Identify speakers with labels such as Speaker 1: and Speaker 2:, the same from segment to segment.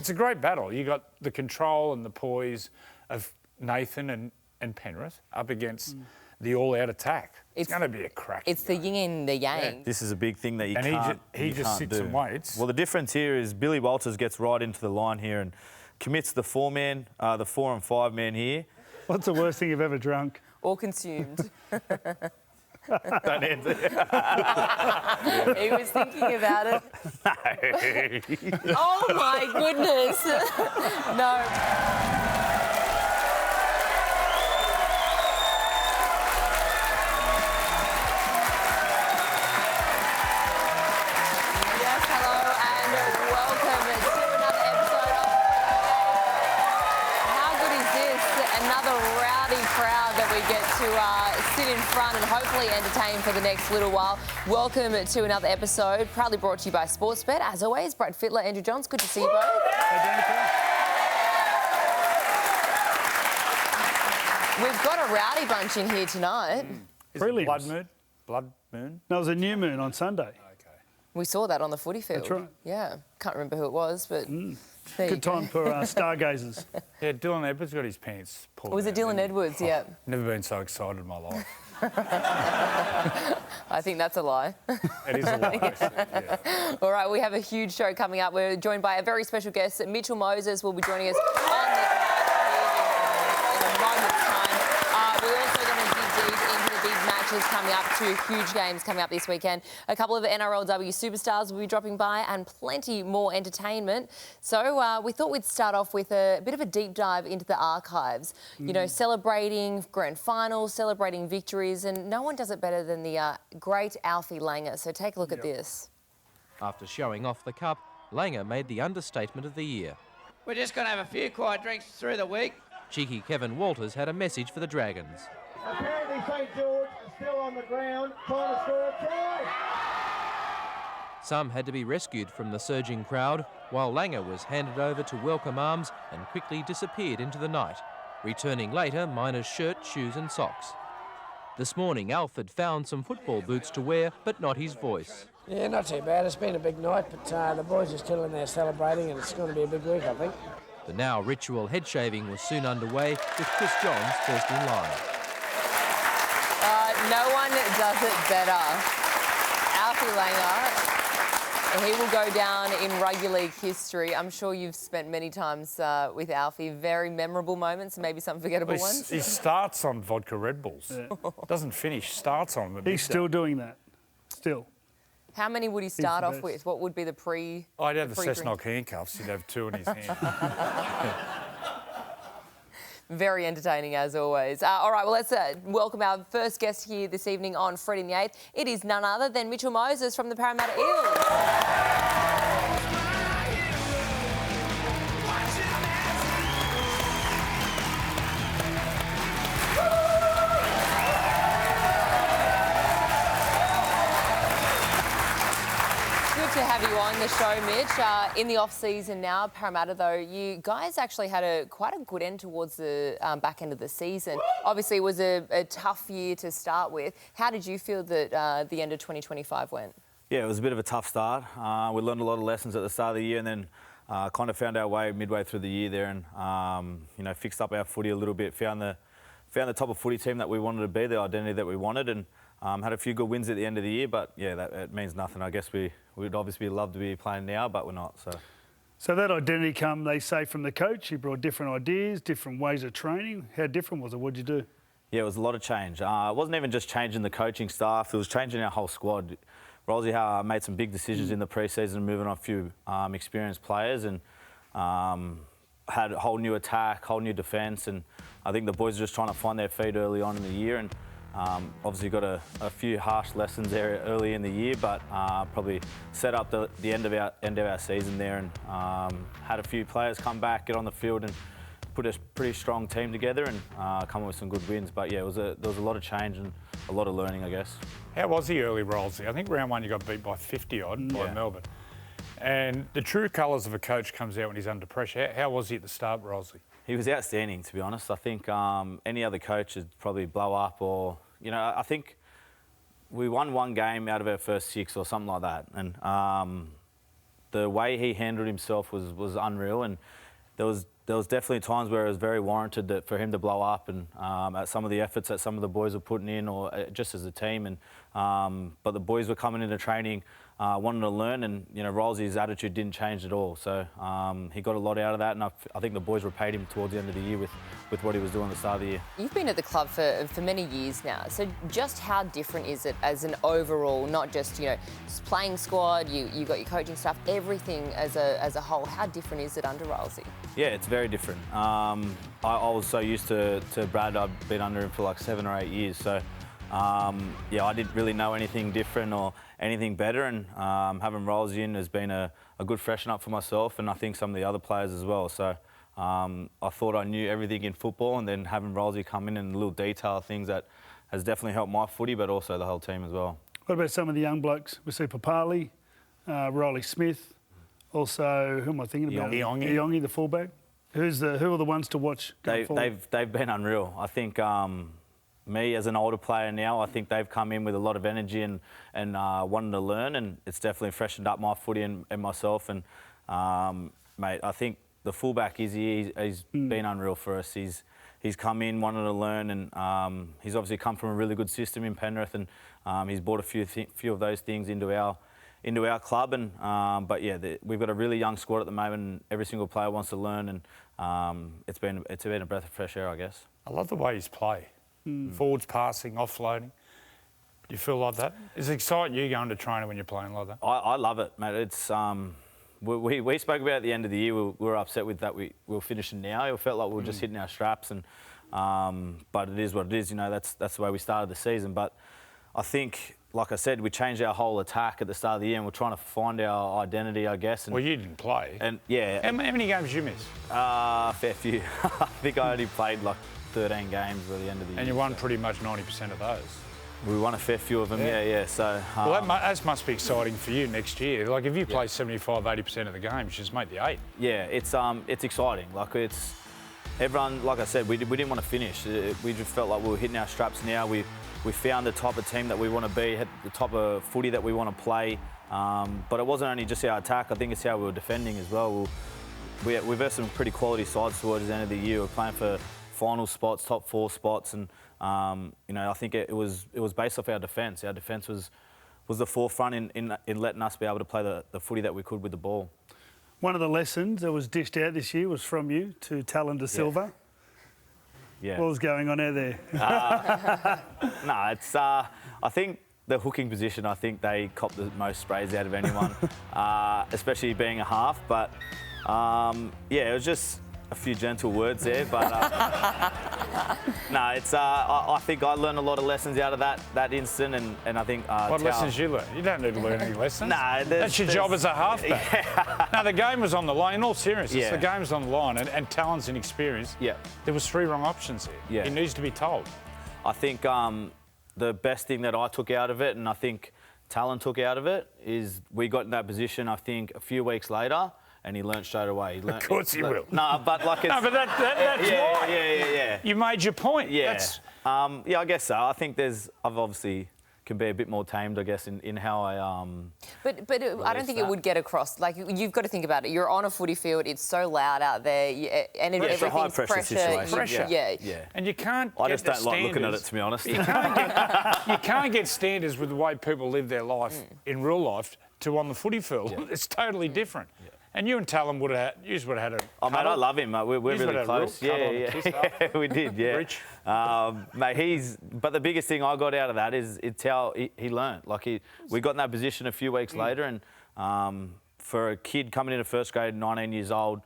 Speaker 1: It's a great battle. You got the control and the poise of Nathan and Penrith up against the all-out attack. It's going to be a crack.
Speaker 2: It's the yin and the yang.
Speaker 3: Yeah. This is a big thing that you can't do.
Speaker 1: He just sits and waits.
Speaker 3: Well, the difference here is Billy Walters gets right into the line here and commits the 4 and 5 man here.
Speaker 4: What's the worst thing you've ever drunk?
Speaker 2: Or consumed.
Speaker 3: Don't answer.
Speaker 2: He was thinking about it.
Speaker 3: No.
Speaker 2: Oh my goodness. No. Yes, hello and welcome to another episode of How good is this? Another rowdy crowd that we get to sit in front and hopefully entertain for the next little while. Welcome to another episode, proudly brought to you by Sportsbet. As always, Brad Fittler, Andrew Johns, good to see you both. We've got a rowdy bunch in here tonight.
Speaker 1: Brilliant. Blood moon?
Speaker 4: No, it was a new moon on Sunday.
Speaker 1: Okay.
Speaker 2: We saw that on the footy field.
Speaker 4: That's right.
Speaker 2: Yeah, can't remember who it was, but there you
Speaker 4: Good
Speaker 2: go.
Speaker 4: time for stargazers.
Speaker 1: Yeah, Dylan Edwards got his pants pulled
Speaker 2: Was it
Speaker 1: down,
Speaker 2: Dylan
Speaker 1: didn't he?
Speaker 2: Edwards? Yeah.
Speaker 1: Never been so excited in my life.
Speaker 2: I think that's a lie.
Speaker 1: It is a lie. Yeah.
Speaker 2: All right, we have a huge show coming up. We're joined by a very special guest. Mitchell Moses will be joining us on the in a moment's time. We're also going to dig deep into the big matches coming up, 2 huge games coming up this weekend. A couple of NRLW superstars will be dropping by and plenty more entertainment. So we thought we'd start off with a bit of a deep dive into the archives. You know, celebrating grand finals, celebrating victories, and no one does it better than the great Alfie Langer. So take a look at this.
Speaker 5: After showing off the cup, Langer made the understatement of the year.
Speaker 6: We're just going to have a few quiet drinks through the week.
Speaker 5: Cheeky Kevin Walters had a message for the Dragons.
Speaker 7: Apparently St George is still on the ground trying to score a try.
Speaker 5: Some had to be rescued from the surging crowd, while Langer was handed over to welcome arms and quickly disappeared into the night, returning later minus shirt, shoes and socks. This morning, Alfred found some football boots to wear, but not his voice.
Speaker 6: Yeah, not too bad. It's been a big night, but the boys are still in there celebrating and it's going to be a big week, I think.
Speaker 5: The now ritual head shaving was soon underway, with Chris Johns first in line.
Speaker 2: No one does it better. Alfie Langer, he will go down in rugby league history. I'm sure you've spent many times with Alfie. Very memorable moments, maybe some forgettable ones.
Speaker 1: He starts on vodka Red Bulls. Yeah. Doesn't finish, starts on them.
Speaker 4: He's still doing that. Still.
Speaker 2: How many would he start off with? What would be the pre?
Speaker 1: Oh, he'd have the Cessnock handcuffs. He'd have 2 in his hand.
Speaker 2: Very entertaining as always. All right, well, let's welcome our first guest here this evening on Freddy the Eighth. It is none other than Mitchell Moses from the Parramatta Eels. To have you on the show, Mitch. In the off-season now, Parramatta, though, you guys actually had quite a good end towards the back end of the season. Obviously, it was a tough year to start with. How did you feel that the end of 2025 went?
Speaker 3: Yeah, it was a bit of a tough start. We learned a lot of lessons at the start of the year and then kind of found our way midway through the year there and, fixed up our footy a little bit, found the type of footy team that we wanted to be, the identity that we wanted, and had a few good wins at the end of the year, but yeah, it means nothing. I guess we'd obviously love to be playing now, but we're not.
Speaker 4: So that identity come, they say, from the coach. He brought different ideas, different ways of training. How different was it? What'd you do?
Speaker 3: Yeah, it was a lot of change. It wasn't even just changing the coaching staff, it was changing our whole squad. Rosie made some big decisions in the pre-season, moving on a few experienced players and had a whole new attack, whole new defence, and I think the boys are just trying to find their feet early on in the year and obviously got a few harsh lessons there early in the year, but probably set up the end of our season there and had a few players come back, get on the field and put a pretty strong team together and come up with some good wins. But yeah, there was a lot of change and a lot of learning, I guess.
Speaker 1: How was the early Rolsey? I think round 1 you got beat by 50-odd by Melbourne. And the true colours of a coach comes out when he's under pressure. How was he at the start, Rolsey?
Speaker 3: He was outstanding, to be honest. I think any other coach would probably blow up or, I think we won 1 game out of our first 6 or something like that. And the way he handled himself was unreal, and there was definitely times where it was very warranted for him to blow up, and at some of the efforts that some of the boys were putting in, or just as a team. And but the boys were coming into training, wanting to learn, and Rolsey's attitude didn't change at all. So he got a lot out of that, and I think the boys repaid him towards the end of the year with what he was doing at the start of the year.
Speaker 2: You've been at the club for many years now, so just how different is it as an overall, not just playing squad, you got your coaching staff, everything as a whole? How different is it under Rolsey?
Speaker 3: Yeah, it's very different. I was so used to Brad. I've been under him for like 7 or 8 years, so yeah, I didn't really know anything different or anything better, and having Rolsey in has been a good freshen up for myself, and I think some of the other players as well. So I thought I knew everything in football, and then having Rolsey come in and little detail things that has definitely helped my footy, but also the whole team as well.
Speaker 4: What about some of the young blokes? We see Papali, Riley Smith, also, who am I thinking about? Iongi, the fullback. Who are the ones to watch going forward?
Speaker 3: They've been unreal. I think me as an older player now, I think they've come in with a lot of energy and wanting to learn, and it's definitely freshened up my footy and myself. And mate, I think the fullback he's been unreal for us. He's come in wanting to learn, and he's obviously come from a really good system in Penrith, and he's brought a few of those things into our club. And but yeah, we've got a really young squad at the moment, and every single player wants to learn, and it's been a breath of fresh air, I guess. I
Speaker 1: love the way he's play. Forwards passing, offloading. Do you feel like that? Is it exciting you going to training when you're playing like that?
Speaker 3: I love it, mate. It's we spoke about at the end of the year. We were upset with that. We were finishing now. It felt like we were just hitting our straps, and but it is what it is. That's the way we started the season. But I think, like I said, we changed our whole attack at the start of the year, and we're trying to find our identity, I guess. And,
Speaker 1: well, you didn't play.
Speaker 3: And yeah.
Speaker 1: How many games did you miss?
Speaker 3: Fair few. I think I only played like 13 games at the end of the year.
Speaker 1: And you won pretty much 90% of those.
Speaker 3: We won a fair few of them, yeah. So,
Speaker 1: well, that must be exciting for you next year. Like, if you play 75, 80% of the games, just make the 8.
Speaker 3: Yeah, it's exciting. Like, it's everyone. Like I said, we didn't want to finish. We just felt like we were hitting our straps. Now we found the type of team that we want to be, the type of footy that we want to play. But it wasn't only just our attack. I think it's how we were defending as well. We've had some pretty quality sides towards the end of the year. We're playing for final spots, top 4 spots, and I think it was based off our defence. Our defence was the forefront in letting us be able to play the footy that we could with the ball.
Speaker 4: One of the lessons that was dished out this year was from you to Talon De Silva.
Speaker 3: Yeah.
Speaker 4: What was going on out there?
Speaker 3: No, it's I think the hooking position, I think they copped the most sprays out of anyone, especially being a half. But it was just a few gentle words there, but no, it's. I think I learned a lot of lessons out of that instant, and I think.
Speaker 1: What lessons you learn? You don't need to learn any lessons.
Speaker 3: Nah,
Speaker 1: that's your job as a halfback.
Speaker 3: Yeah.
Speaker 1: No, the game was on the line. In all seriousness, the game was on the line, and talents and experience.
Speaker 3: Yeah.
Speaker 1: There was 3 wrong options here.
Speaker 3: Yeah.
Speaker 1: It needs to be told.
Speaker 3: I think the best thing that I took out of it, and I think Talon took out of it, is we got in that position. I think a few weeks later. And he learnt straight away.
Speaker 1: Of course he will.
Speaker 3: No, but like it's...
Speaker 1: No, but that's right.
Speaker 3: Yeah.
Speaker 1: You made your point.
Speaker 3: Yeah. I guess so. I think I've obviously can be a bit more tamed, I guess, in how I...
Speaker 2: But I don't think it would get across. Like, you've got to think about it. You're on a footy field. It's so loud out there. And everything's
Speaker 3: it's a high-pressure situation.
Speaker 2: Yeah.
Speaker 1: And you can't
Speaker 3: I just don't like looking at it, to be honest.
Speaker 1: You can't get standards with the way people live their life in real life to on the footy field. Yeah. It's totally different. Yeah. And you and Talon would have had a...
Speaker 3: Oh, mate, I love him. We're really close. Yeah, we did, yeah.
Speaker 1: Rich.
Speaker 3: Mate, But the biggest thing I got out of that is it's how he learnt. Like, we got in that position a few weeks later, and for a kid coming into first grade, 19 years old,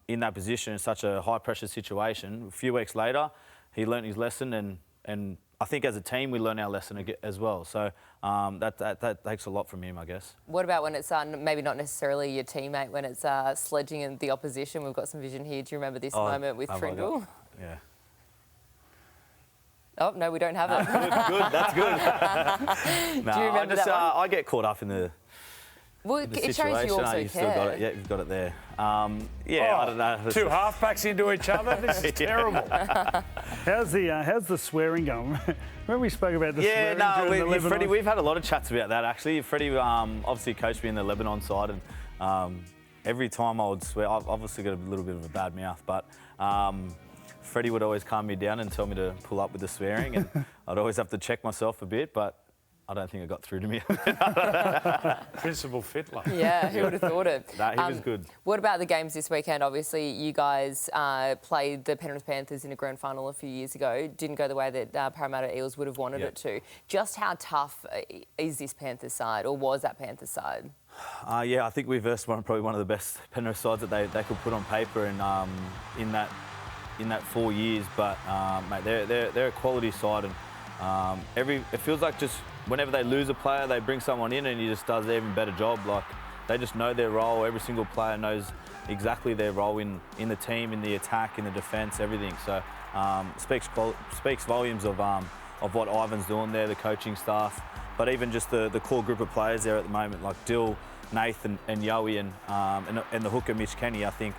Speaker 3: in that position, in such a high-pressure situation, a few weeks later, he learnt his lesson, and I think as a team we learn our lesson as well. So that takes a lot from him, I guess.
Speaker 2: What about when it's maybe not necessarily your teammate, when it's sledging in the opposition? We've got some vision here. Do you remember this moment with Tringle?
Speaker 3: Yeah.
Speaker 2: Oh, no, we don't have it.
Speaker 3: That's good.
Speaker 2: Do you remember that one?
Speaker 3: I get caught up in the...
Speaker 2: Well, it shows you also care.
Speaker 3: Still got it. Yeah, you've got it there. I don't know.
Speaker 1: 2 halfbacks into each other. This is terrible.
Speaker 4: How's the swearing going? When we spoke about the swearing during the Lebanon...
Speaker 3: Freddie, we've had a lot of chats about that, actually. Freddie obviously coached me in the Lebanon side, and every time I would swear, I've obviously got a little bit of a bad mouth, but Freddy would always calm me down and tell me to pull up with the swearing, and I'd always have to check myself a bit, but I don't think it got through to me.
Speaker 1: Principal fiddler.
Speaker 2: Yeah, who would have thought it?
Speaker 3: Nah, he was good.
Speaker 2: What about the games this weekend? Obviously, you guys played the Penrith Panthers in a grand final a few years ago. Didn't go the way that Parramatta Eels would have wanted it to. Just how tough is this Panthers side, or was that Panthers side?
Speaker 3: Yeah, I think we versed probably one of the best Penrith sides that they could put on paper in that 4 years. But mate, they're a quality side, and it feels like just whenever they lose a player, they bring someone in and he just does an even better job. Like, they just know their role. Every single player knows exactly their role in the team, in the attack, in the defence, everything. So speaks volumes of what Ivan's doing there, the coaching staff, but even just the core group of players there at the moment, like Dill, Nathan and Joey and the hooker Mitch Kenny. I think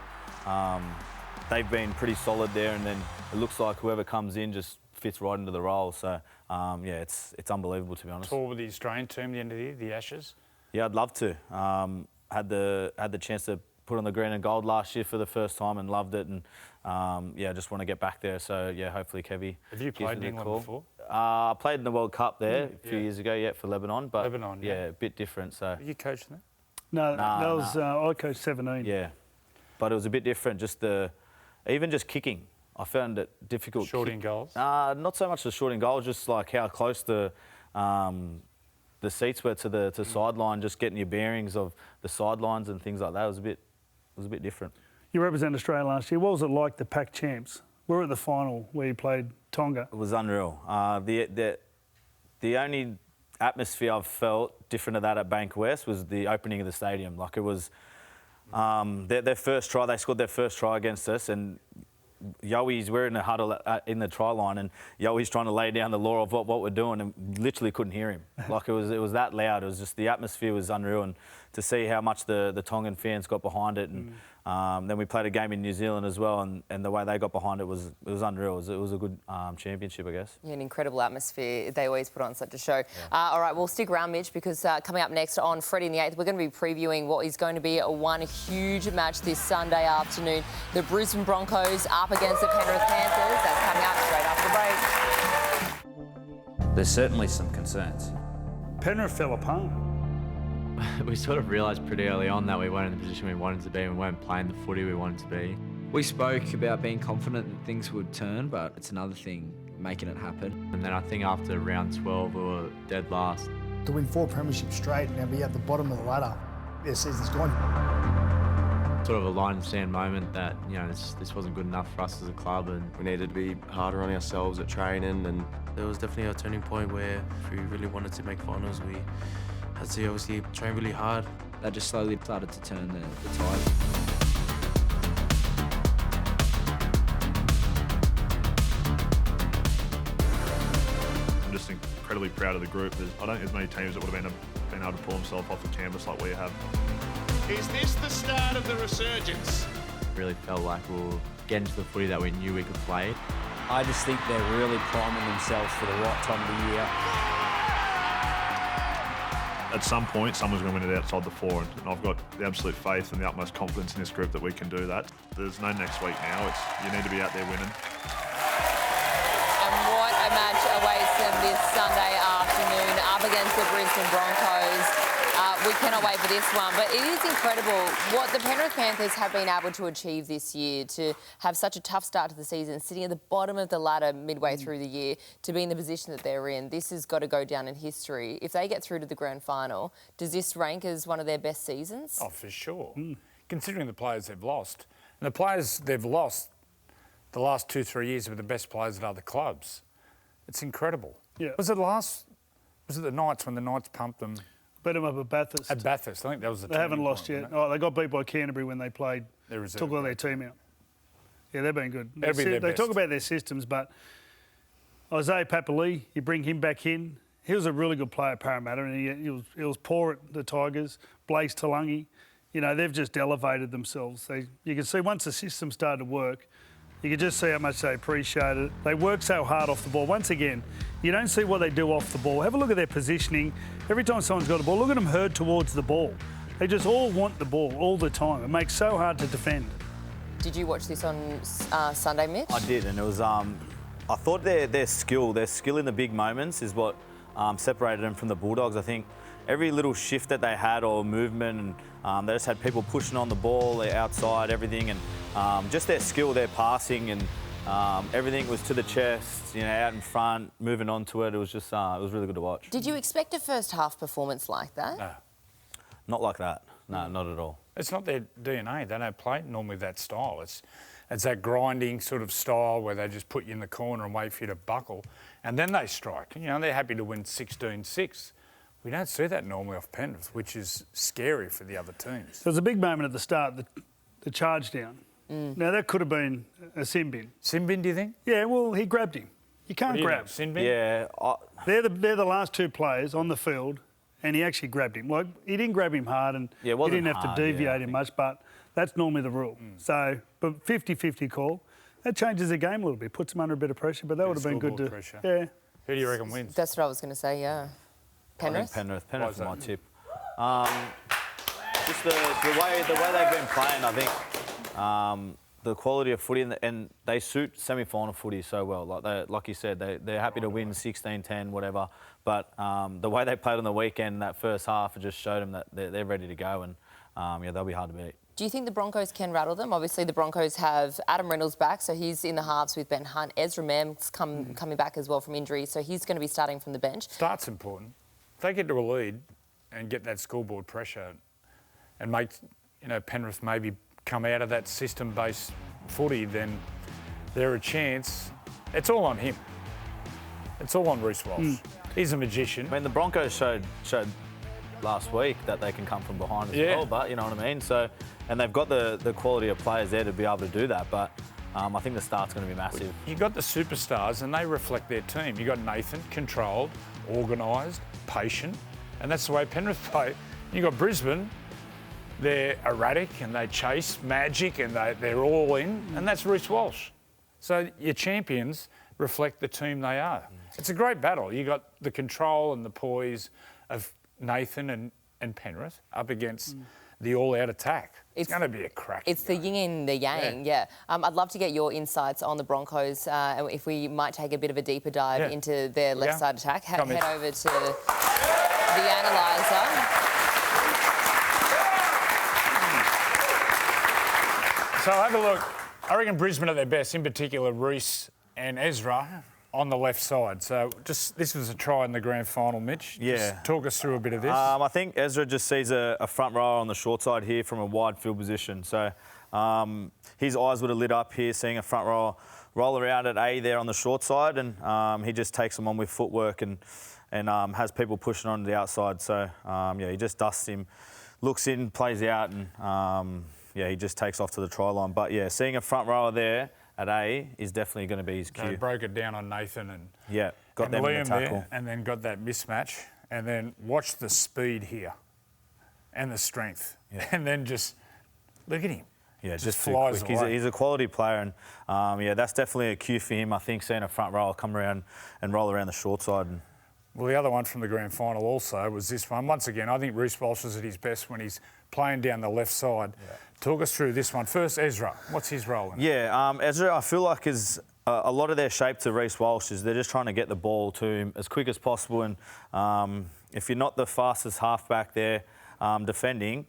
Speaker 3: they've been pretty solid there, and then it looks like whoever comes in just fits right into the role. So yeah, it's unbelievable, to be honest.
Speaker 1: Tour with the Australian team at the end of the year, the Ashes?
Speaker 3: Yeah, I'd love to. Had the chance to put on the green and gold last year for the first time and loved it, and yeah, just want to get back there. So yeah, hopefully Kevy.
Speaker 1: Have you played in England before?
Speaker 3: I played in the World Cup there a few years ago, for Lebanon, but
Speaker 1: Lebanon, yeah,
Speaker 3: a bit different. So
Speaker 1: are you coaching there?
Speaker 4: No, that was I coached 17.
Speaker 3: Yeah, but it was a bit different. Just even kicking, I found it difficult.
Speaker 1: Shorting goals?
Speaker 3: Not so much the shorting goals, just like how close the seats were to the sideline, just getting your bearings of the sidelines and things like that. It was a bit different.
Speaker 4: You represented Australia last year. What was it like, the Pac champs? We were at the final where you played Tonga.
Speaker 3: It was unreal. The only atmosphere I've felt different to that at Bank West was the opening of the stadium. Like, it was their first try. They scored their first try against us, and we're in a huddle in the try line, and Yoey's trying to lay down the law of what we're doing, and literally couldn't hear him. Like, it was that loud. It was just, the atmosphere was unreal, and to see how much the Tongan fans got behind it, and then we played a game in New Zealand as well, and the way they got behind it was unreal. It was a good championship, I guess.
Speaker 2: Yeah, an incredible atmosphere. They always put on such a show. Yeah. All right, well, stick around, Mitch, because coming up next on Freddy the Eighth, we're going to be previewing what is going to be one huge match this Sunday afternoon. The Brisbane Broncos up against the Penrith Panthers. That's coming up straight after the break.
Speaker 8: There's certainly some concerns.
Speaker 4: Penrith fell apart.
Speaker 9: We sort of realised pretty early on that we weren't in the position we wanted to be, and we weren't playing the footy we wanted to be.
Speaker 8: We spoke about being confident that things would turn, but it's another thing making it happen.
Speaker 9: And then I think after round 12 we were dead last.
Speaker 10: To win 4 premierships straight and be at the bottom of the ladder, their season's gone.
Speaker 9: Sort of a line in the sand moment that, you know, this wasn't good enough for us as a club, and
Speaker 11: we needed to be harder on ourselves at training, and there was definitely a turning point where if we really wanted to make finals, we had to obviously train really hard.
Speaker 8: That just slowly started to turn the tide.
Speaker 12: I'm just incredibly proud of the group. I don't think there's many teams that would have been able to pull themselves off the canvas like we have.
Speaker 13: Is this the start of the resurgence?
Speaker 9: Really felt like we were getting to the footy that we knew we could play.
Speaker 14: I just think they're really priming themselves for the right time of the year.
Speaker 12: At some point, someone's going to win it outside the 4, and I've got the absolute faith and the utmost confidence in this group that we can do that. There's no next week now. You need to be out there winning.
Speaker 2: And what a match awaits them this Sunday afternoon up against the Brisbane Broncos. We cannot wait for this one, but it is incredible what the Penrith Panthers have been able to achieve this year, to have such a tough start to the season, sitting at the bottom of the ladder midway through the year, to be in the position that they're in. This has got to go down in history. If they get through to the grand final, does this rank as one of their best seasons?
Speaker 1: Oh, for sure. Considering the players they've lost. And the players they've lost the last 2-3 years were the best players at other clubs. It's incredible.
Speaker 4: Yeah.
Speaker 1: Was it the Knights, when the Knights pumped them?
Speaker 4: Beat them up at Bathurst.
Speaker 1: At Bathurst, I think that was the
Speaker 4: They haven't lost yet. Oh, they got beat by Canterbury when they played. Took all their team out. Yeah, they've been good. They talk about their systems, but Isaiah Papali'i, you bring him back in. He was a really good player at Parramatta, and he was poor at the Tigers. Blaze Talangi, you know, they've just elevated themselves. You can see once the system started to work, you can just see how much they appreciate it. They work so hard off the ball. Once again, you don't see what they do off the ball. Have a look at their positioning. Every time someone's got a ball, look at them herd towards the ball. They just all want the ball all the time. It makes it so hard to defend.
Speaker 2: Did you watch this on Sunday, Mitch?
Speaker 3: I did, and it was. I thought their skill in the big moments is what separated them from the Bulldogs. I think every little shift that they had or movement, and they just had people pushing on the ball, outside, everything, and just their skill, their passing, and everything was to the chest, out in front, moving on to it. It was just, it was really good to watch.
Speaker 2: Did you expect a first half performance like that?
Speaker 1: No.
Speaker 3: Not like that. No, not at all.
Speaker 1: It's not their DNA. They don't play normally that style. It's that grinding sort of style where they just put you in the corner and wait for you to buckle, and then they strike. They're happy to win 16-6. We don't see that normally off Penrith, which is scary for the other teams.
Speaker 4: There was a big moment at the start, the charge down. Now, that could have been a sin bin.
Speaker 1: Sin bin, do you think?
Speaker 4: Yeah, well, he grabbed him. You can't grab.
Speaker 1: Sin bin?
Speaker 3: Yeah.
Speaker 4: They're the last two players on the field, and he actually grabbed him. Like, he didn't grab him hard, and he didn't have to deviate him much, but that's normally the rule. So, but 50-50 call, that changes the game a little bit, puts them under a bit of pressure, but that would have been good to...
Speaker 1: Pressure.
Speaker 4: Yeah.
Speaker 1: Who do you reckon wins?
Speaker 2: That's what I was going to say, yeah. Penrith?
Speaker 3: Penrith is my tip. Just the way they've been playing, I think the quality of footy, and they suit semi-final footy so well. Like you said, they're happy to win 16-10, whatever. But the way they played on the weekend, that first half, it just showed them that they're ready to go, and they'll be hard to beat.
Speaker 2: Do you think the Broncos can rattle them? Obviously, the Broncos have Adam Reynolds back, so he's in the halves with Ben Hunt. Ezra Mam's coming back as well from injury, so he's going to be starting from the bench.
Speaker 1: Start's important. If they get to a lead and get that scoreboard pressure and make, Penrith maybe come out of that system-based footy, then they're a chance. It's all on him. It's all on Reece Walsh. He's a magician.
Speaker 3: I mean, the Broncos showed last week that they can come from behind as well, but you know what I mean? So, and they've got the quality of players there to be able to do that, but I think the start's going to be massive.
Speaker 1: You got the superstars and they reflect their team. You got Nathan, controlled, organised, patient, and that's the way Penrith play. You got Brisbane, they're erratic and they chase magic and they're all in, and that's Reece Walsh. So your champions reflect the team they are. It's a great battle. You got the control and the poise of Nathan and Penrith up against the all-out attack. It's going to be a crack.
Speaker 2: It's the yin and the yang, yeah. I'd love to get your insights on the Broncos, if we might take a bit of a deeper dive into their left side attack. Head over to the analyser.
Speaker 1: So have a look. I reckon Brisbane at their best, in particular Reece and Ezra on the left side. So this was a try in the grand final, Mitch.
Speaker 3: Yeah.
Speaker 1: Just talk us through a bit of this.
Speaker 3: I think Ezra just sees a front rower on the short side here from a wide field position. So his eyes would have lit up here seeing a front rower roll around at A there on the short side, and he just takes them on with footwork and has people pushing on the outside. So, he just dusts him, looks in, plays out, and he just takes off to the try line. But, seeing a front rower there at A is definitely going to be his cue.
Speaker 1: They broke it down on Nathan and
Speaker 3: got them in the tackle.
Speaker 1: There, and then got that mismatch. And then watch the speed here and the strength. Yeah. And then just look at him.
Speaker 3: Yeah,
Speaker 1: just
Speaker 3: flies
Speaker 1: away.
Speaker 3: He's a quality player, and that's definitely a cue for him. I think seeing a front rower come around and roll around the short side.
Speaker 1: Well, the other one from the grand final also was this one. Once again, I think Reece Walsh is at his best when he's playing down the left side. Yeah. Talk us through this one. First, Ezra. What's his role in it?
Speaker 3: Ezra, I feel like is a lot of their shape to Reece Walsh is they're just trying to get the ball to him as quick as possible. And if you're not the fastest halfback there defending,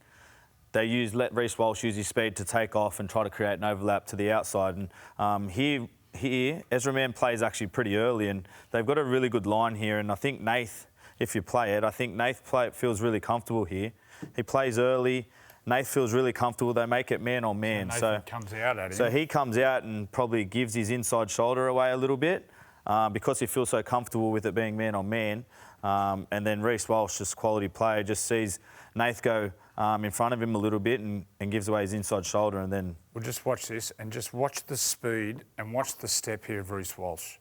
Speaker 3: they let Reece Walsh use his speed to take off and try to create an overlap to the outside. And here, Ezra Mann plays actually pretty early, and they've got a really good line here. And I think Nath, if you play it, I think Nath feels really comfortable here. He plays early. Nath feels really comfortable. They make it man on man.
Speaker 1: So comes out at him.
Speaker 3: So he comes out and probably gives his inside shoulder away a little bit because he feels so comfortable with it being man on man. And then Reece Walsh, just quality player, just sees Nath go in front of him a little bit and gives away his inside shoulder, and then...
Speaker 1: Well, just watch this and just watch the speed and watch the step here of Reece Walsh.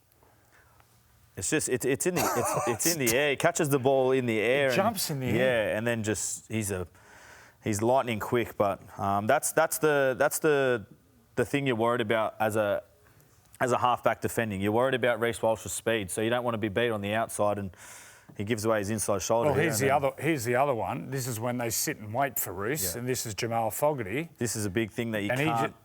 Speaker 3: It's in the air. He catches the ball in the air.
Speaker 1: He jumps in the air.
Speaker 3: Yeah, and then just he's lightning quick. But that's the thing you're worried about as a halfback defending. You're worried about Reece Walsh's speed, so you don't want to be beat on the outside. And he gives away his inside shoulder.
Speaker 1: Well, here's the other one. This is when they sit and wait for Reece, and this is Jamal Fogarty.
Speaker 3: This is a big thing that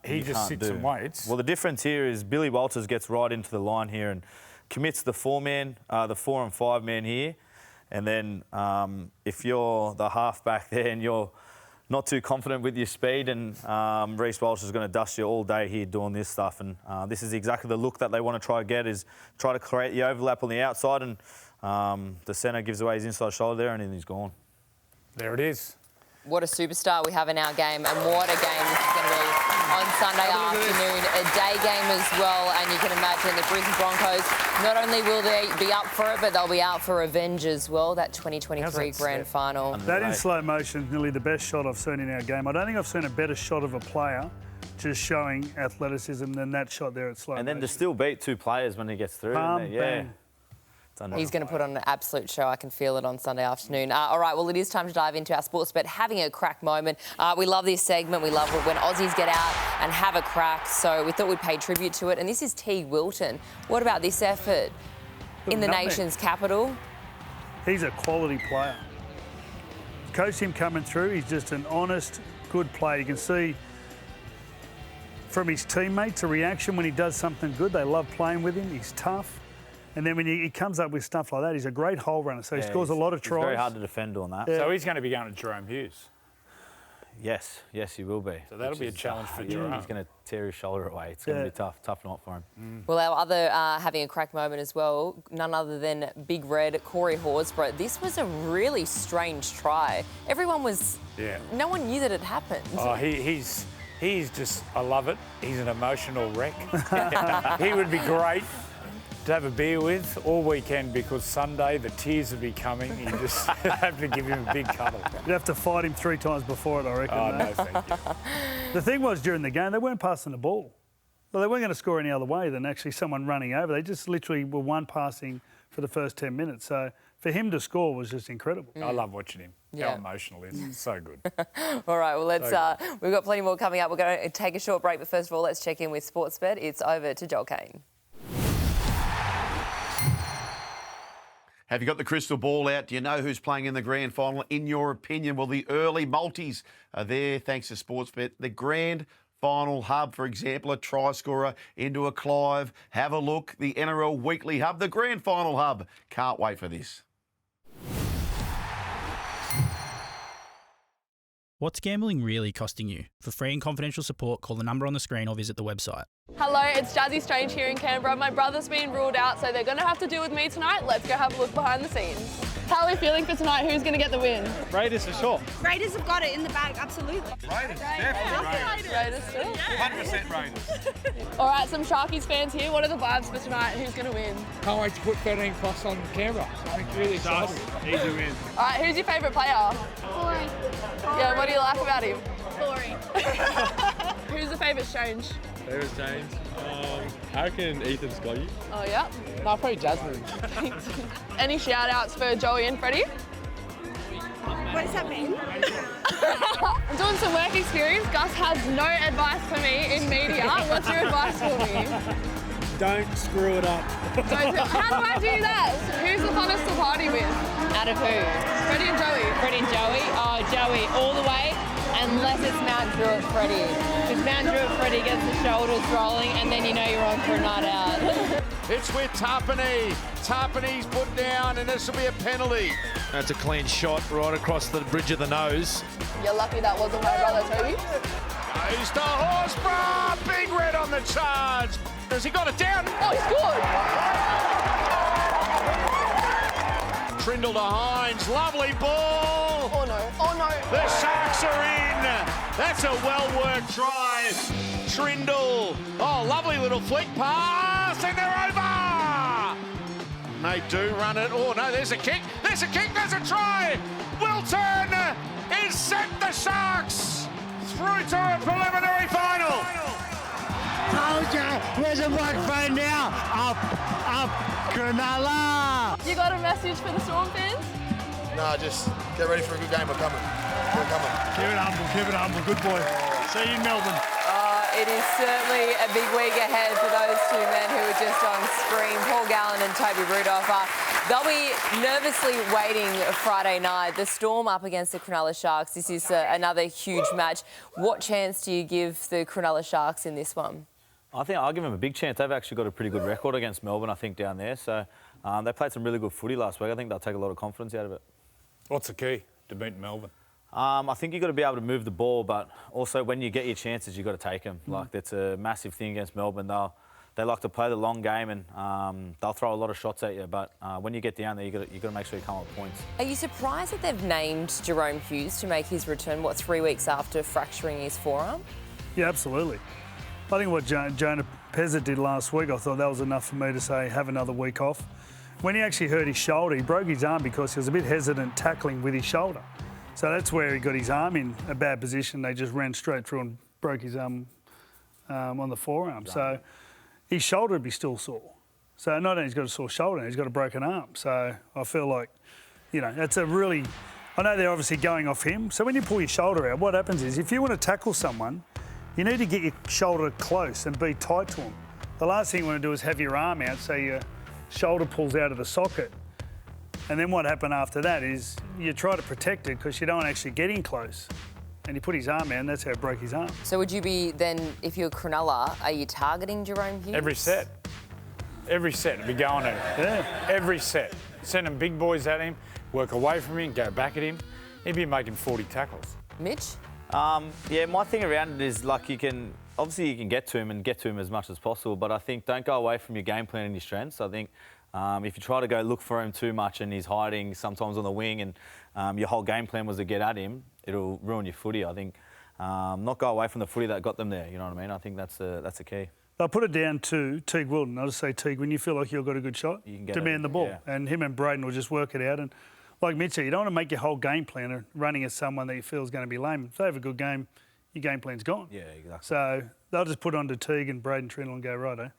Speaker 1: he just sits and waits.
Speaker 3: Well, the difference here is Billy Walters gets right into the line here and commits the 4 and 5 man here. And then if you're the halfback there and you're not too confident with your speed, and Reece Walsh is going to dust you all day here doing this stuff. And this is exactly the look that they want to try to get, is try to create the overlap on the outside, and the centre gives away his inside shoulder there, and then he's gone.
Speaker 1: There it is.
Speaker 2: What a superstar we have in our game, and what a game this is going to be on Sunday afternoon. A day game as well, and you can imagine the Brisbane Broncos, not only will they be up for it, but they'll be out for revenge as well, that 2023 grand final.
Speaker 4: That in slow motion is nearly the best shot I've seen in our game. I don't think I've seen a better shot of a player just showing athleticism than that shot there at slow motion.
Speaker 3: And then to still beat 2 players when he gets through.
Speaker 4: Bang.
Speaker 2: He's going to put on an absolute show. I can feel it on Sunday afternoon. All right, well, it is time to dive into our Sportsbet having a crack moment. We love this segment. We love when Aussies get out and have a crack. So we thought we'd pay tribute to it. And this is Teague Wilton. What about this effort in the nation's capital?
Speaker 4: He's a quality player. Coach him coming through. He's just an honest, good player. You can see from his teammates a reaction when he does something good. They love playing with him. He's tough. And then when he comes up with stuff like that, he's a great hole runner. So he scores a lot of tries.
Speaker 3: It's very hard to defend on that.
Speaker 1: Yeah. So he's going to be going to Jerome Hughes.
Speaker 3: Yes, he will be.
Speaker 1: So that'll be a challenge for Jerome.
Speaker 3: He's going to tear his shoulder away. It's going to be tough night for him.
Speaker 2: Well, our other having a crack moment as well, none other than Big Red, Corey Horsburgh. This was a really strange try. Everyone was...
Speaker 1: Yeah.
Speaker 2: No one knew that it happened.
Speaker 1: Oh, he's just... I love it. He's an emotional wreck. He would be great to have a beer with all weekend, because Sunday the tears would be coming. You just have to give him a big cuddle.
Speaker 4: You'd have to fight him 3 times before it, I reckon.
Speaker 1: Oh, no, thank you.
Speaker 4: The thing was, during the game, they weren't passing the ball. Well, they weren't going to score any other way than actually someone running over. They just literally were one passing for the first 10 minutes. So for him to score was just incredible.
Speaker 1: I love watching him. How emotional he is. It's so good.
Speaker 2: All right, well, let's. We've got plenty more coming up. We're going to take a short break, but first of all, let's check in with Sportsbet. It's over to Joel Kane.
Speaker 15: Have you got the crystal ball out? Do you know who's playing in the grand final? In your opinion, well, the early multis are there thanks to Sportsbet. The grand final hub, for example, a try scorer into a Clive. Have a look. The NRL weekly hub, the grand final hub. Can't wait for this.
Speaker 16: What's gambling really costing you? For free and confidential support, call the number on the screen or visit the website.
Speaker 17: Hello, it's Jazzy Strange here in Canberra. My brother's been ruled out, so they're going to have to deal with me tonight. Let's go have a look behind the scenes. How are we feeling for tonight? Who's going to get the win?
Speaker 18: Raiders for sure.
Speaker 19: Raiders have got it in the bag, absolutely.
Speaker 18: Raiders, definitely
Speaker 17: Raiders still?
Speaker 18: Yeah. 100% Raiders.
Speaker 17: All right, some Sharkies fans here. What are the vibes for tonight? Who's going to win?
Speaker 18: Can't wait to put 13 plus on Canberra. Something really exciting. Easy win.
Speaker 17: All right, who's your favourite player?
Speaker 19: Corey.
Speaker 17: Yeah, what do you like about him?
Speaker 19: Corey.
Speaker 17: Who's the favourite Strange?
Speaker 20: Favourite Strange? I reckon Ethan Scotty.
Speaker 17: Oh, yeah?
Speaker 18: No, probably Jasmin.
Speaker 17: Any shout-outs for Joey and Freddy?
Speaker 19: What does that mean?
Speaker 17: I'm doing some work experience. Gus has no advice for me in media. What's your advice for me?
Speaker 18: Don't screw it up.
Speaker 17: How do I do that? Who's the funnest to party with?
Speaker 2: Out of who?
Speaker 17: Freddie and Joey.
Speaker 2: Freddie and Joey? Oh, Joey, all the way, unless it's Mount Druitt Freddie. Because Mount Druitt Freddie gets the shoulders rolling, and then you know you're on for a night out.
Speaker 13: It's with Tapani. Tapani's put down, and this will be a penalty.
Speaker 21: That's a clean shot right across the bridge of the nose.
Speaker 17: You're lucky that wasn't my brother, Toby.
Speaker 13: Goes to Horsburgh. Big Red on the charge. Has he got it down?
Speaker 17: Oh, he scored.
Speaker 13: Trindle to Hines. Lovely ball.
Speaker 17: Oh, no. Oh, no.
Speaker 13: The Sharks are in. That's a well-worked try. Trindle. Oh, lovely little flick pass, and they're over. They do run it. Oh, no, there's a kick. There's a kick. There's a try. Wilton is sent the Sharks through to a preliminary final.
Speaker 22: Told ya, where's the microphone now? Up, Cronulla.
Speaker 17: You got a message for the Storm fans?
Speaker 23: No, just get ready for a good game. We're coming. We're coming.
Speaker 4: Keep it humble. Good boy. See you in Melbourne.
Speaker 2: It is certainly a big week ahead for those two men who were just on screen, Paul Gallen and Toby Rudolph. They'll be nervously waiting Friday night. The Storm up against the Cronulla Sharks. This is another huge match. What chance do you give the Cronulla Sharks in this one?
Speaker 3: I think I'll give them a big chance. They've actually got a pretty good record against Melbourne, I think, down there. So they played some really good footy last week. I think they'll take a lot of confidence out of it. What's the key to beating Melbourne? I think you've got to be able to move the ball, but also when you get your chances, you've got to take them. Like, that's a massive thing against Melbourne. They like to play the long game and they'll throw a lot of shots at you. But when you get down there, you've got to make sure you come up with points.
Speaker 2: Are you surprised that they've named Jerome Hughes to make his return, 3 weeks after fracturing his forearm?
Speaker 4: Yeah, absolutely. I think what Jonah Pezza did last week, I thought that was enough for me to say have another week off. When he actually hurt his shoulder, he broke his arm because he was a bit hesitant tackling with his shoulder. So that's where he got his arm in a bad position. They just ran straight through and broke his arm on the forearm. So his shoulder would be still sore. So not only he's got a sore shoulder, he's got a broken arm. So I feel like, that's a really... I know they're obviously going off him. So when you pull your shoulder out, what happens is if you want to tackle someone, you need to get your shoulder close and be tight to them. The last thing you want to do is have your arm out so your shoulder pulls out of the socket. And then what happened after that is you try to protect it because you don't want to actually get in close. And he put his arm out and that's how it broke his arm.
Speaker 2: So would you be then, if you're Cronulla, are you targeting Jerome Hughes?
Speaker 1: Every set. Every set, be going at him.
Speaker 4: Yeah.
Speaker 1: Every set. Sending big boys at him, work away from him, go back at him. He'd be making 40 tackles.
Speaker 2: Mitch?
Speaker 3: Yeah, my thing around it is like you can get to him and get to him as much as possible, but I think don't go away from your game plan and your strengths. I think if you try to go look for him too much and he's hiding sometimes on the wing and your whole game plan was to get at him, it'll ruin your footy. I think not go away from the footy that got them there, you know what I mean? I think that's the key.
Speaker 4: I'll put it down to Teague Wilton. I'll just say, Teague, when you feel like you've got a good shot,
Speaker 3: you can
Speaker 4: demand the ball.
Speaker 3: Yeah.
Speaker 4: And him and Braden will just work it out. And like Mitch said, you don't want to make your whole game plan running at someone that you feel is going to be lame. If they have a good game, your game plan's gone.
Speaker 3: Yeah, exactly.
Speaker 4: So they'll just put on to Teague and Braden Trindle and go, righto,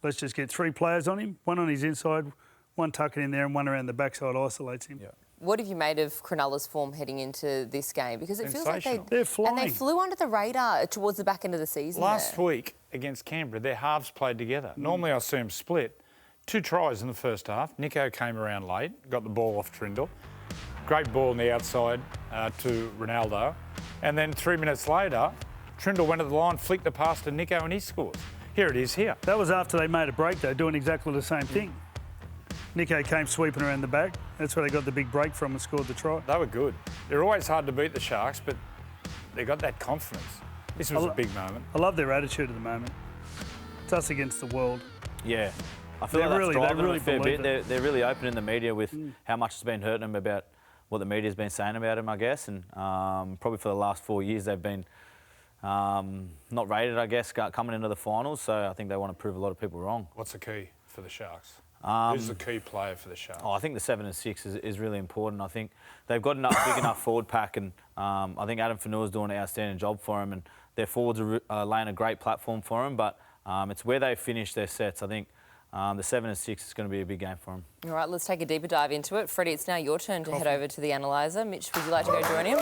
Speaker 4: let's just get 3 players on him, one on his inside, one tucking in there and one around the backside isolates him.
Speaker 3: Yeah.
Speaker 2: What have you made of Cronulla's form heading into this game? Because it feels like
Speaker 4: they're flying.
Speaker 2: And they flew under the radar towards the back end of the season.
Speaker 1: Last week against Canberra, their halves played together. Normally I see them split. 2 tries in the first half. Nico came around late, got the ball off Trindle. Great ball on the outside to Ronaldo. And then 3 minutes later, Trindle went to the line, flicked the pass to Nico and he scores. Here it is here.
Speaker 4: That was after they made a break, though, doing exactly the same thing. Nico came sweeping around the back. That's where they got the big break from and scored the try.
Speaker 1: They were good. They're always hard to beat, the Sharks, but they got that confidence. This was a big moment.
Speaker 4: I love their attitude at the moment. It's us against the world.
Speaker 3: Yeah. I feel like that's driving them a fair bit. They're really open in the media with how much it's been hurting them about what the media's been saying about them, I guess. And probably for the last 4 years, they've been not rated, I guess, coming into the finals. So I think they want to prove a lot of people wrong.
Speaker 1: What's the key for the Sharks? Who's the key player for the Sharks?
Speaker 3: I think the 7 and 6 is really important. I think they've got big enough forward pack, and I think Adam Fanua's doing an outstanding job for him, and their forwards are laying a great platform for him. But it's where they finish their sets. I think the 7 and 6 is going to be a big game for them.
Speaker 2: All right, let's take a deeper dive into it. Freddie, it's now your turn to head over to the analyser. Mitch, would you like to go join him?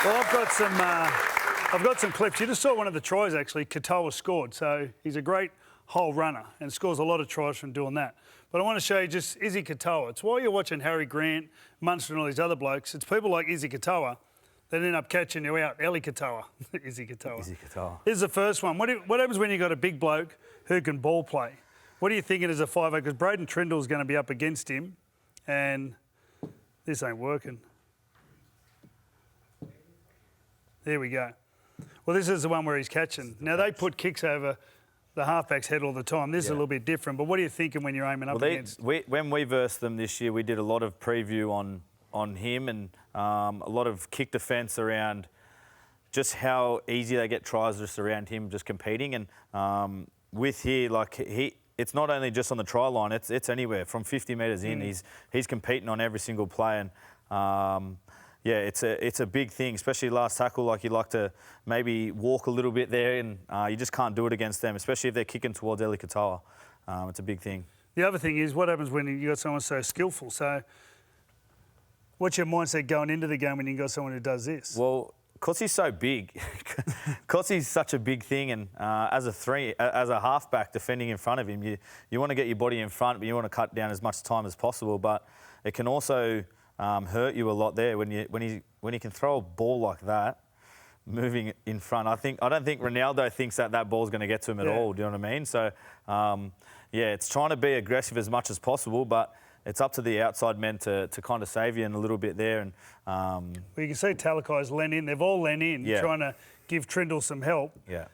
Speaker 4: Well, I've got some clips. You just saw one of the tries, actually. Katoa scored, so he's a great hole runner and scores a lot of tries from doing that. But I want to show you just Izzy Katoa. It's while you're watching Harry Grant, Munster and all these other blokes, it's people like Izzy Katoa that end up catching you out. Eli Katoa. Izzy Katoa.
Speaker 3: Izzy Katoa.
Speaker 4: Here's the first one. What happens when you've got a big bloke who can ball play? What are you thinking as a 5'8"? Because Braden Trindle's going to be up against him, and this ain't working. There we go. Well, this is the one where he's catching. Now, they put kicks over the halfback's head all the time. This is a little bit different. But what are you thinking when you're aiming up against?
Speaker 3: When we versed them this year, we did a lot of preview on him and a lot of kick defence around just how easy they get tries just around him just competing. And with here, it's not only just on the try line, it's anywhere from 50 metres in. He's competing on every single play. And yeah, it's a big thing, especially last tackle. Like, you'd like to maybe walk a little bit there, and you just can't do it against them, especially if they're kicking towards Eli Katoa. It's a big thing.
Speaker 4: The other thing is, what happens when you got someone so skillful? So what's your mindset going into the game when you got someone who does this?
Speaker 3: Well, Because he's so big, because he's such a big thing, and as a halfback defending in front of him, you want to get your body in front, but you want to cut down as much time as possible. But it can also hurt you a lot there when he can throw a ball like that, moving in front. I don't think Ronaldo thinks that ball's going to get to him at all. Do you know what I mean? So it's trying to be aggressive as much as possible, but it's up to the outside men to kind of save you in a little bit there. And
Speaker 4: well, you can see Talakai's lent in. They've all lent in, trying to give Trindle some help.
Speaker 3: Yeah.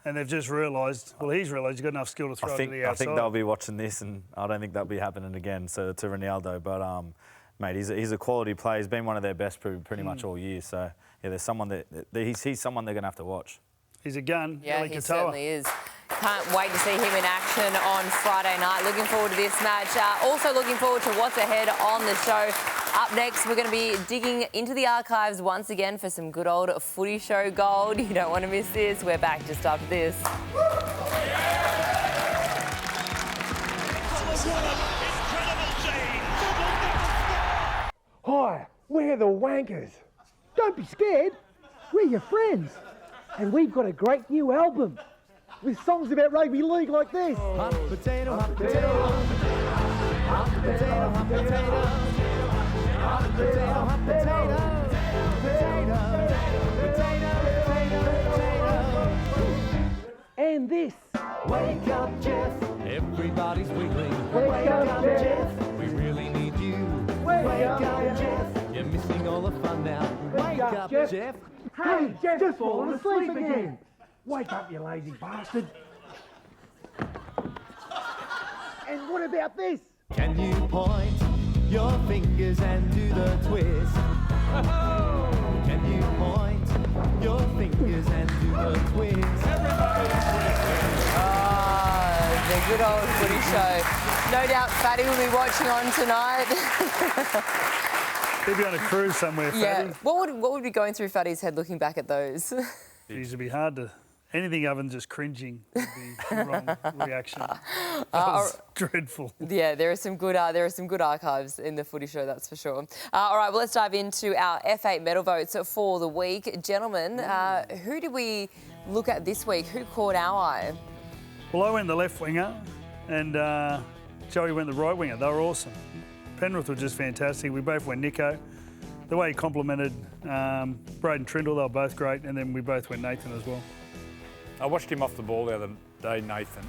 Speaker 4: And they've just realised, he's realised he's got enough skill to throw it to the outside.
Speaker 3: I think they'll be watching this, and I don't think that'll be happening again to Ronaldo. But, mate, he's a quality player. He's been one of their best pretty much all year. So, yeah, there's someone he's someone they're going to have to watch.
Speaker 4: He's a gun.
Speaker 2: Yeah,
Speaker 4: Eliesa
Speaker 2: he
Speaker 4: Katoa.
Speaker 2: certainly is. Can't wait to see him in action on Friday night. Looking forward to this match. Also looking forward to what's ahead on the show. Up next, we're going to be digging into the archives once again for some good old footy show gold. You don't want to miss this. We're back just after this.
Speaker 5: Hi, we're the Wankers. Don't be scared. We're your friends. And we've got a great new album with songs about rugby league like this. Hot potato, hot potato, hot potato, hot potato, hot potato, hot potato, potato. And this. Wake up, Jeff. Everybody's wiggling. Wake up, Jeff. We really need you. Wake up, Jeff. You're missing all the fun now. Wake up, Jeff. Hey, Jeff, just fallen asleep again. Wake up, you lazy bastard. And what about this? Can you point your fingers and do the twist? Can you point your fingers and do the twist?
Speaker 2: The good old footy show. No doubt Freddy will be watching on tonight.
Speaker 4: He'll be on a cruise somewhere, Freddy.
Speaker 2: Yeah. What would be going through Freddy's head looking back at those?
Speaker 4: It'd be hard to... Anything other than just cringing would be the wrong reaction. That was dreadful.
Speaker 2: Yeah, there are some good archives in the footy show, that's for sure. All right, well, let's dive into our F8 medal votes for the week. Gentlemen, who did we look at this week? Who caught our eye?
Speaker 4: Well, I went the left winger and Joey went the right winger. They were awesome. Penrith were just fantastic. We both went Nico. The way he complimented Braden Trindle, they were both great. And then we both went Nathan as well.
Speaker 1: I watched him off the ball the other day, Nathan,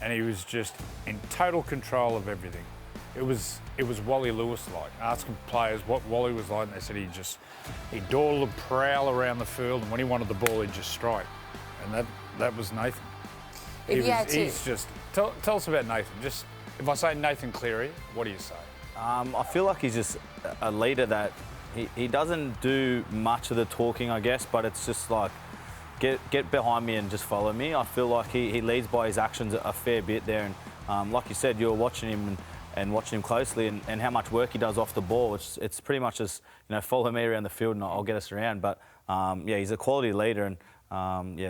Speaker 1: and he was just in total control of everything. It was Wally Lewis-like, asking players what Wally was like, and they said he'd dawdle and prowl around the field, and when he wanted the ball, he'd just strike. And that was Nathan. He's just... Tell us about Nathan. Just, if I say Nathan Cleary, what do you say?
Speaker 3: I feel like he's just a leader that he doesn't do much of the talking, I guess, but it's just like, get behind me and just follow me. I feel like he leads by his actions a fair bit there. And like you said, you're watching him and watching him closely and how much work he does off the ball. It's pretty much just, follow me around the field and I'll get us around. But, he's a quality leader and,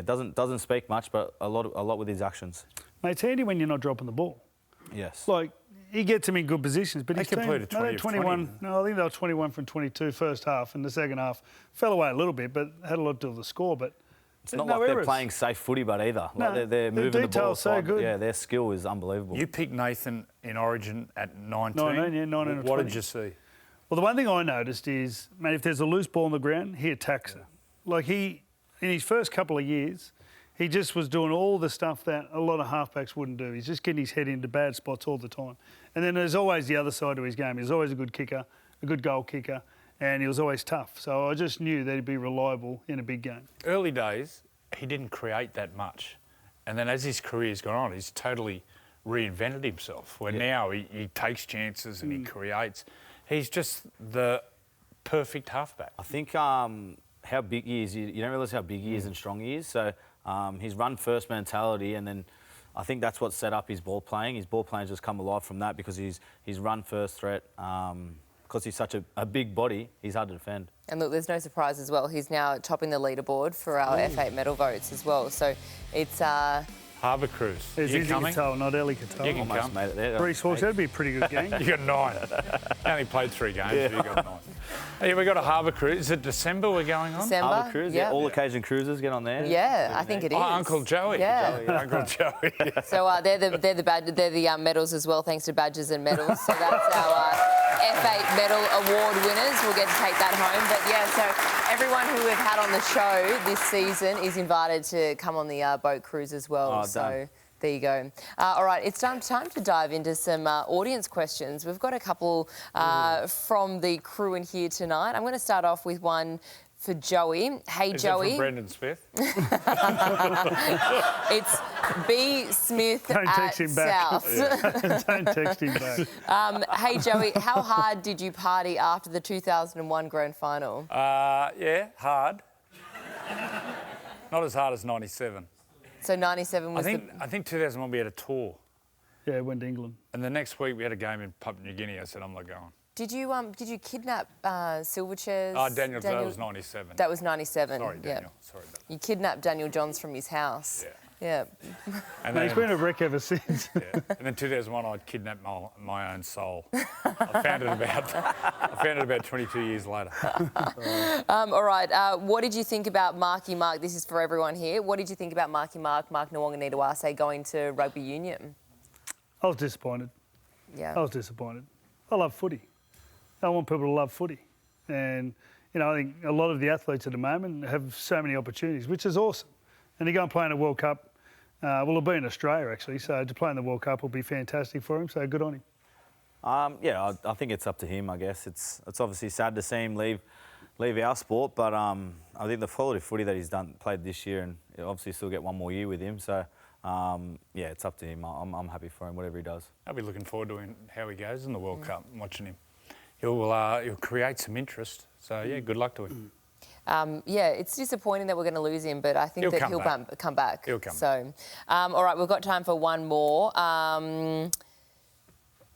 Speaker 3: doesn't speak much, but a lot with his actions.
Speaker 4: Mate, it's handy when you're not dropping the ball.
Speaker 3: Yes.
Speaker 4: Like, he gets him in good positions, but
Speaker 1: they completed 20 of
Speaker 4: 21. No, I think they were 21 from 22 first half, and the second half fell away a little bit, but had a lot to do with the score. But
Speaker 3: it's not like they're playing safe footy, but either. Like they're moving the ball.
Speaker 4: So good.
Speaker 3: Yeah, their skill is unbelievable.
Speaker 1: You picked Nathan in Origin at 19.
Speaker 4: 19 or 20.
Speaker 1: What did you see?
Speaker 4: Well, the one thing I noticed is, mate, if there's a loose ball on the ground, he attacks it. Like in his first couple of years, he just was doing all the stuff that a lot of halfbacks wouldn't do. He's just getting his head into bad spots all the time. And then there's always the other side to his game. He's always a good kicker, a good goal kicker, and he was always tough. So I just knew that he'd be reliable in a big game.
Speaker 1: Early days, he didn't create that much. And then as his career's gone on, he's totally reinvented himself, where now he takes chances and he creates. He's just the perfect halfback.
Speaker 3: I think how big he is, you don't realise how big he is and strong he is. So his run-first mentality, and then I think that's what set up his ball playing. His ball playing just come alive from that because his run-first threat, because he's such a big body, he's hard to defend.
Speaker 2: And look, there's no surprise as well. He's now topping the leaderboard for our F8 medal votes as well. So it's
Speaker 1: Harbour Cruise.
Speaker 4: There's Izzy Katoa, not Eliesa Katoa.
Speaker 1: You can come.
Speaker 3: Made it there.
Speaker 4: Reece Hawks, that'd be a pretty good game.
Speaker 1: You got 9. You only played 3 games, but you got 9. Hey, we got a Harbour Cruise. Is it December we're going on?
Speaker 2: December.
Speaker 3: Harbour Cruise, yeah. All occasion cruisers get on there.
Speaker 2: Yeah, I think it is.
Speaker 1: Oh, Uncle Joey.
Speaker 2: Yeah.
Speaker 1: Uncle Joey.
Speaker 2: So they're the medals as well, thanks to badges and medals. So that's our F8 medal award winners. We'll get to take that home. But yeah, so everyone who we've had on the show this season is invited to come on the boat cruise as well. So there you go. All right, it's time to dive into some audience questions. We've got a couple from the crew in here tonight. I'm going to start off with one for Joey. Hey,
Speaker 1: Is
Speaker 2: Joey.
Speaker 1: It from Brendan Smith?
Speaker 2: It's B. Smith
Speaker 4: Don't
Speaker 2: at
Speaker 4: text him back.
Speaker 2: South.
Speaker 4: Don't text him back.
Speaker 2: Hey, Joey, how hard did you party after the 2001 grand final?
Speaker 1: Yeah, hard. Not as hard as 97.
Speaker 2: So 97 was
Speaker 1: I think 2001 we had a tour.
Speaker 4: Yeah, went to England.
Speaker 1: And the next week we had a game in Papua New Guinea. I said, I'm not going.
Speaker 2: Did you kidnap Silverchairs?
Speaker 1: Oh, Daniel, that was 97.
Speaker 2: That was 97.
Speaker 1: Sorry, Daniel.
Speaker 2: Yeah.
Speaker 1: Sorry about that.
Speaker 2: You kidnapped Daniel Johns from his house.
Speaker 1: Yeah.
Speaker 4: And he's been a wreck ever since.
Speaker 1: Yeah. And then 2001, I kidnapped my own soul. I found it about 22 years later.
Speaker 2: All right. What did you think about Marky Mark? This is for everyone here. What did you think about Marky Mark Nawonga-Nitawase going to rugby union?
Speaker 4: I was disappointed.
Speaker 2: Yeah.
Speaker 4: I was disappointed. I love footy. I want people to love footy. And, I think a lot of the athletes at the moment have so many opportunities, which is awesome. And to go and play in a World Cup, he'll be in Australia, actually, so to play in the World Cup will be fantastic for him, so good on him.
Speaker 3: I think it's up to him, I guess. It's obviously sad to see him leave our sport, but I think the quality of footy that he's played this year, and he'll obviously still get one more year with him, so it's up to him. I'm happy for him, whatever he does.
Speaker 1: I'll be looking forward to how he goes in the World Cup and watching him. He'll create some interest. So, good luck to him.
Speaker 2: It's disappointing that we're going to lose him, but I think he'll come back.
Speaker 1: He'll come
Speaker 2: back. All right, we've got time for one more.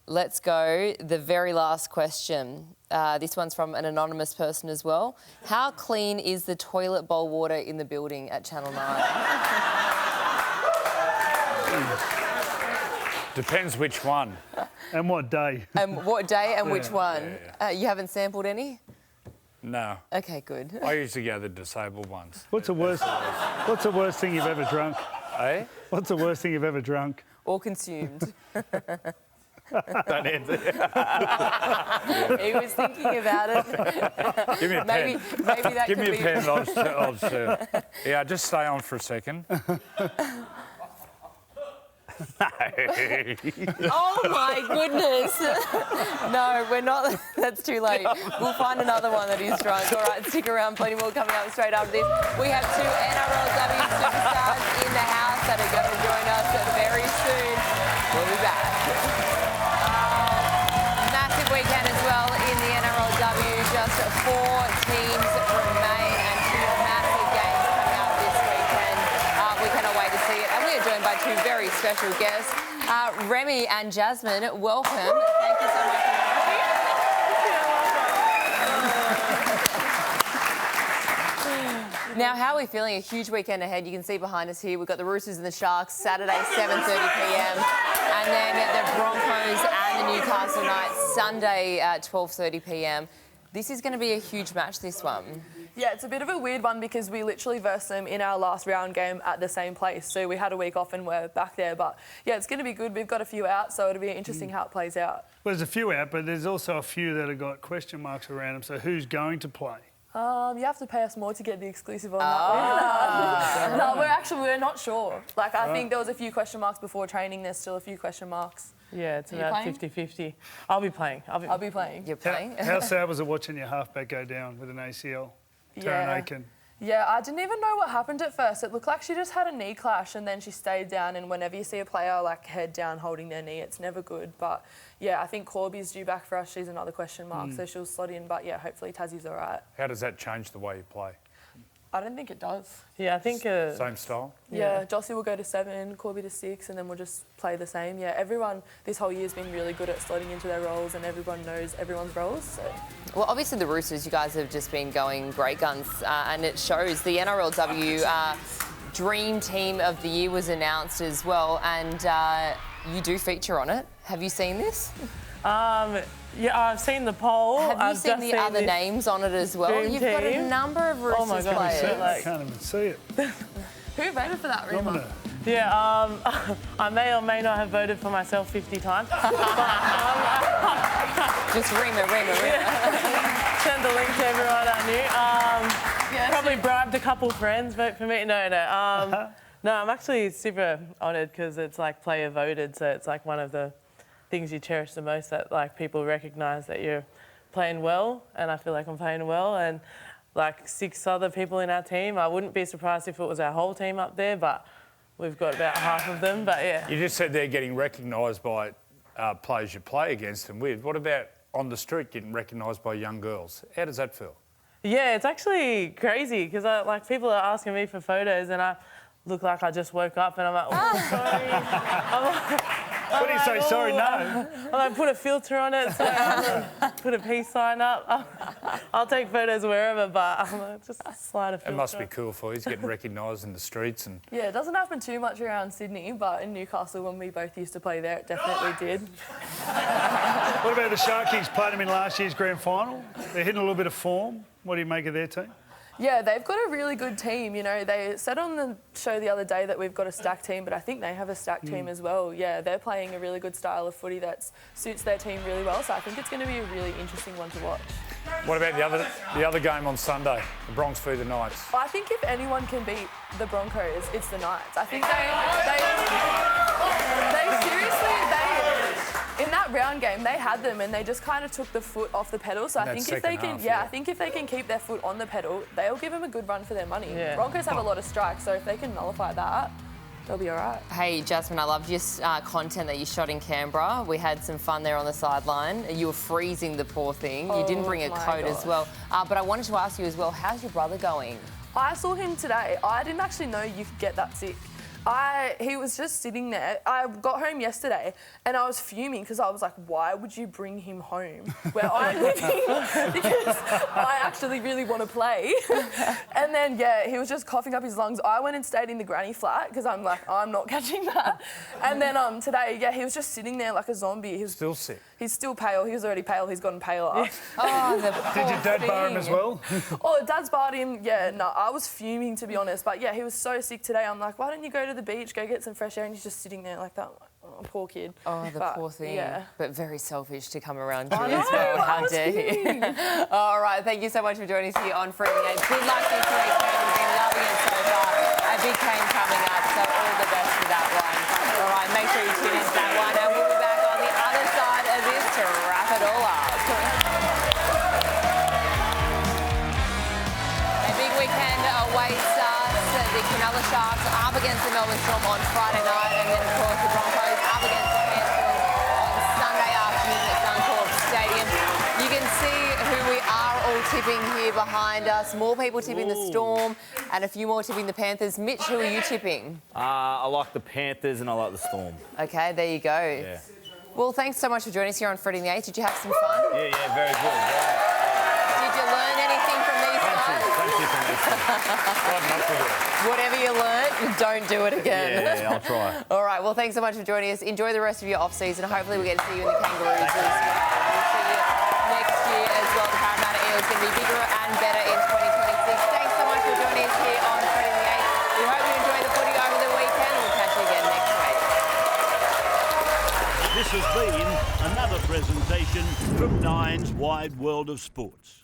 Speaker 2: Let's go. The very last question. This one's from an anonymous person as well. How clean is the toilet bowl water in the building at Channel 9?
Speaker 1: Depends which one.
Speaker 4: And what day.
Speaker 2: And what day and which one?
Speaker 1: Yeah.
Speaker 2: You haven't sampled any?
Speaker 1: No.
Speaker 2: Okay, good.
Speaker 1: I usually go the disabled ones.
Speaker 4: What's the worst thing you've ever drunk?
Speaker 1: Eh?
Speaker 4: What's the worst thing you've ever drunk?
Speaker 2: Or consumed?
Speaker 3: Don't answer.
Speaker 2: He was thinking about it.
Speaker 1: Give me a pen.
Speaker 2: Maybe that
Speaker 1: Give
Speaker 2: could
Speaker 1: me a pen. I'll share. Yeah, just stay on for a second.
Speaker 2: Oh my goodness. No, we're not. That's too late. We'll find another one that is drunk. All right, stick around. Plenty more coming up straight after this. We have 2 NRLW superstars in the house that are going to join us very soon. We'll be back. Massive weekend as well in the NRLW. Just 4 teams remain and 2 massive games coming up this weekend. We cannot wait to see it. And we are joined by 2 very special guests. Remy and Jasmin, welcome. Thank you so much for coming. Now, how are we feeling? A huge weekend ahead. You can see behind us here, we've got the Roosters and the Sharks, Saturday, 7:30pm. And then the Broncos and the Newcastle Knights, Sunday at 12:30pm. This is going to be a huge match, this one.
Speaker 17: Yeah, it's a bit of a weird one because we literally versed them in our last round game at the same place. So we had a week off and we're back there. But yeah, it's going to be good. We've got a few out, so it'll be interesting how it plays out.
Speaker 4: Well, there's a few out, but there's also a few that have got question marks around them. So who's going to play?
Speaker 17: You have to pay us more to get the exclusive on that one. No, we're not sure. I think there was a few question marks before training. There's still a few question marks.
Speaker 6: Yeah, it's about 50-50. I'll be playing.
Speaker 17: I'll be playing.
Speaker 2: You're playing?
Speaker 4: How sad was it watching your halfback go down with an ACL? Taryn Aiken.
Speaker 17: Yeah, I didn't even know what happened at first. It looked like she just had a knee clash and then she stayed down, and whenever you see a player head down holding their knee, it's never good. But yeah, I think Corby's due back for us. She's another question mark, so she'll slot in. But yeah, hopefully Tassie's all right.
Speaker 1: How does that change the way you play?
Speaker 17: I don't think it does.
Speaker 6: Yeah, I think...
Speaker 1: Same style?
Speaker 17: Yeah, Jossie will go to 7, Corby to 6, and then we'll just play the same. Yeah, everyone this whole year's been really good at slotting into their roles, and everyone knows everyone's roles. So.
Speaker 2: Well, obviously the Roosters, you guys have just been going great guns, and it shows. The NRLW Dream Team of the Year was announced as well, and you do feature on it. Have you seen this?
Speaker 6: Yeah, I've seen the poll.
Speaker 2: Have you seen the other names on it as well?
Speaker 6: Dream
Speaker 2: You've got a
Speaker 6: Team.
Speaker 2: number of Roosters players.
Speaker 4: I can't even see it.
Speaker 17: Who voted for that, Rima?
Speaker 6: Yeah, I may or may not have voted for myself 50 times.
Speaker 2: Just Rima.
Speaker 6: Send the link to everyone I knew. Probably bribed a couple friends, vote for me. No. No, I'm actually super honoured because it's like player voted, so it's like one of the things you cherish the most, that like people recognise that you're playing well, and I feel like I'm playing well, and like 6 other people in our team. I wouldn't be surprised if it was our whole team up there, but we've got about half of them. But yeah.
Speaker 1: You just said they're getting recognised by players you play against and with. What about on the street getting recognised by young girls? How does that feel?
Speaker 6: Yeah, it's actually crazy because like people are asking me for photos, and I look like I just woke up, and I'm like, oh, sorry.
Speaker 4: What do you say? Sorry, no.
Speaker 6: I like put a filter on it, so I put a peace sign up. I'll take photos wherever, but just slide a filter.
Speaker 1: It must be cool for you. He's getting recognised in the streets. And
Speaker 17: Yeah, it doesn't happen too much around Sydney, but in Newcastle, when we both used to play there, it definitely did.
Speaker 4: What about the Sharkies? Played them in last year's grand final. They're hitting a little bit of form. What do you make of their team?
Speaker 17: Yeah, they've got a really good team. You know, they said on the show the other day that we've got a stacked team, but I think they have a stacked team as well. Yeah, they're playing a really good style of footy that suits their team really well. So I think it's going to be a really interesting one to watch.
Speaker 1: what about the other game on Sunday, the Bronx v the Knights?
Speaker 17: I think if anyone can beat the Broncos, it's the Knights. I think they seriously, in that round game, they had them and they just kind of took the foot off the pedal. So I think if they can, I think if they can keep their foot on the pedal, they'll give them a good run for their money.
Speaker 6: Yeah.
Speaker 17: Broncos have a lot of strikes, so if they can nullify that, they'll be all right.
Speaker 2: Hey, Jasmin, I loved your content that you shot in Canberra. We had some fun there on the sideline. You were freezing the poor thing. You didn't bring a coat as well. But I wanted to ask you as well, how's your brother going?
Speaker 17: I saw him today. I didn't actually know you could get that sick. He was just sitting there. I got home yesterday and I was fuming because I was like, why would you bring him home where I'm living? Because I actually really want to play. And then, yeah, he was just coughing up his lungs. I went and stayed in the granny flat because I'm like, I'm not catching that. And then today, yeah, he was just sitting there like a zombie. He was
Speaker 1: still sick.
Speaker 17: He's still pale. He was already pale. He's gotten paler.
Speaker 2: Oh, the poor
Speaker 4: Did your dad bar him as well?
Speaker 17: Oh, Dad's barred him. Yeah, no, I was fuming to be honest. But yeah, he was so sick today. I'm like, why don't you go to the beach, go get some fresh air? And he's just sitting there like that. Oh, poor kid.
Speaker 2: Oh, the poor thing.
Speaker 17: Yeah.
Speaker 2: But very selfish to come around to as well. How dare you? All right, thank you so much for joining us here on Freddy the Eighth. Good luck this week, man. We've been loving it so far. A big game coming up, so all the best for that one. All right, make sure you tune into that one, and we'll be back on the other side of this to wrap it all up. A big weekend awaits us. The Cronulla Sharks up against the Melbourne Storm on Friday night, and then, of course, the Broncos up against the Panthers on Sunday afternoon at Suncorp Stadium. You can see who we are all tipping here behind us. More people tipping the Storm and a few more tipping the Panthers. Mitch, who are you tipping?
Speaker 3: I like the Panthers and I like the Storm.
Speaker 2: Okay, there you go.
Speaker 3: Yeah.
Speaker 2: Well, thanks so much for joining us here on Freddy the Eighth. Did you have some fun?
Speaker 3: Yeah, very good. Yeah.
Speaker 2: Did you learn anything from these guys?
Speaker 3: Thank you for
Speaker 2: Whatever you learnt, don't do it again.
Speaker 3: Yeah, I'll try.
Speaker 2: All right, well, thanks so much for joining us. Enjoy the rest of your off-season. Hopefully we get to see you in the Kangaroos as well. We'll see you next year as well. The Parramatta Eels going to be bigger and better in 2026. Thanks so much for joining us here on Freddy the Eighth. We hope you enjoy the footy over the weekend. We'll catch you again next week.
Speaker 7: This has been another presentation from Nine's Wide World of Sports.